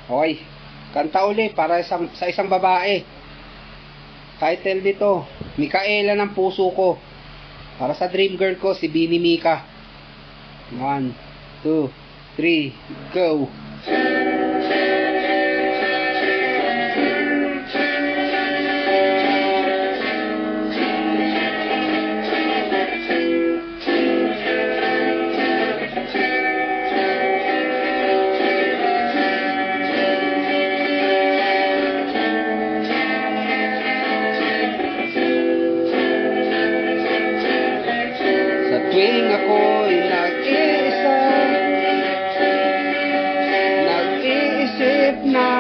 Okay, kanta uli para sa isang babae. Title nito, Mikaela ng puso ko. Para sa dream girl ko, si Bini Mika. 1, 2, 3, go! Tuwing ako'y nag-iisa, nag-iisip na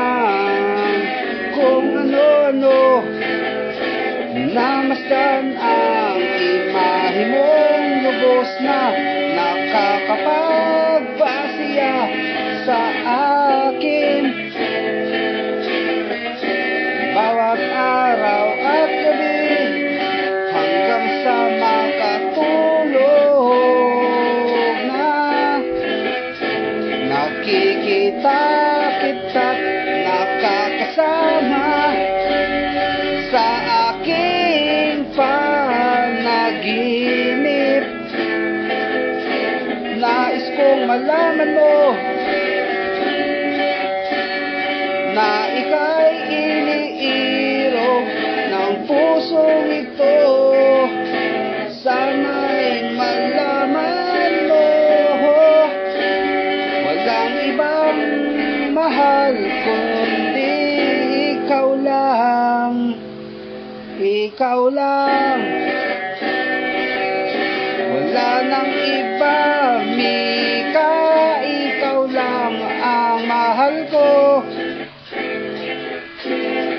kung ano-ano, namasdan ang imahe mong lubos na nakakapagpasiya sa akin. Bawat araw at gabi hanggang sa makatulog na nakikita kita't nakakasama sa aking panaginip. Nais kong malaman mo na ika'y iniiro ng pusong ito. Sana'y malaman mo, walang ibang mahal kundi ikaw lang. Ikaw lang, wala nang iba, Mika, ikaw lang ang mahal ko.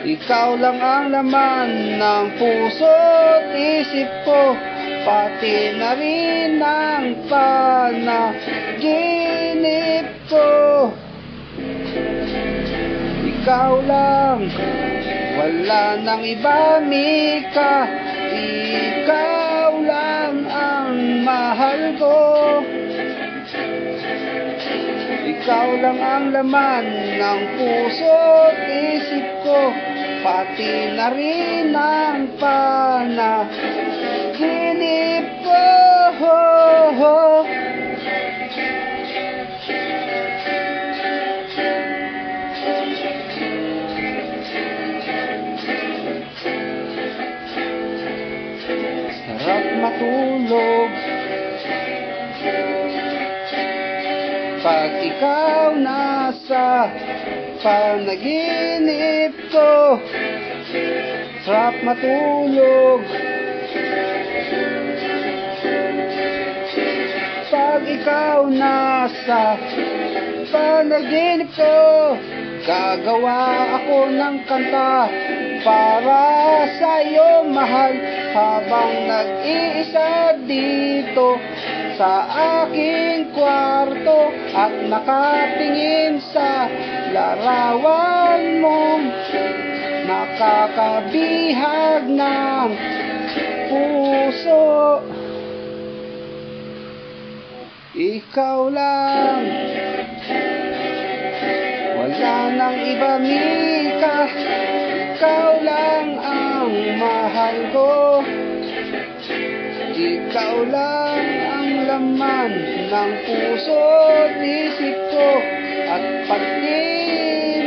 Ikaw lang ang laman ng puso't isip ko, pati na rin ang panaginip ko. Ikaw lang, wala nang iba, Mika, ikaw lang ang mahal ko. Ikaw lang ang laman ng puso't isip ko, pati na rin ang panaginip ko. Sarap matulog pag ikaw nasa panaginip ko. Sarap matulog pag ikaw nasa panaginip ko. Gagawa ako ng kanta para sa'yo, mahal, habang nag-iisa dito sa aking kwarto at nakatingin sa larawan mong nakakabihag ng puso. Ikaw lang, wala nang iba, Mika, ikaw lang ang mahal ko. Ikaw lang ang laman ng puso't isip ko, at pati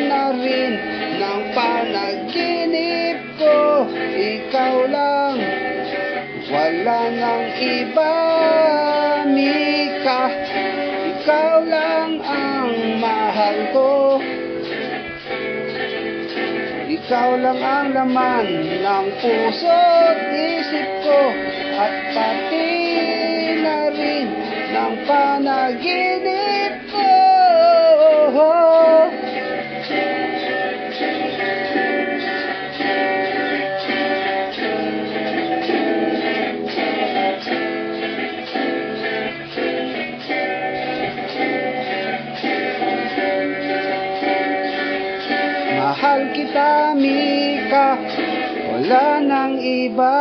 na rin ng panaginip ko. Ikaw lang, wala nang iba, Mika, ikaw lang ang mahal ko. Ikaw lang ang laman ng puso't isip ko, at pati na rin ng panaginip ko. Mahal kita, Mika, wala nang iba.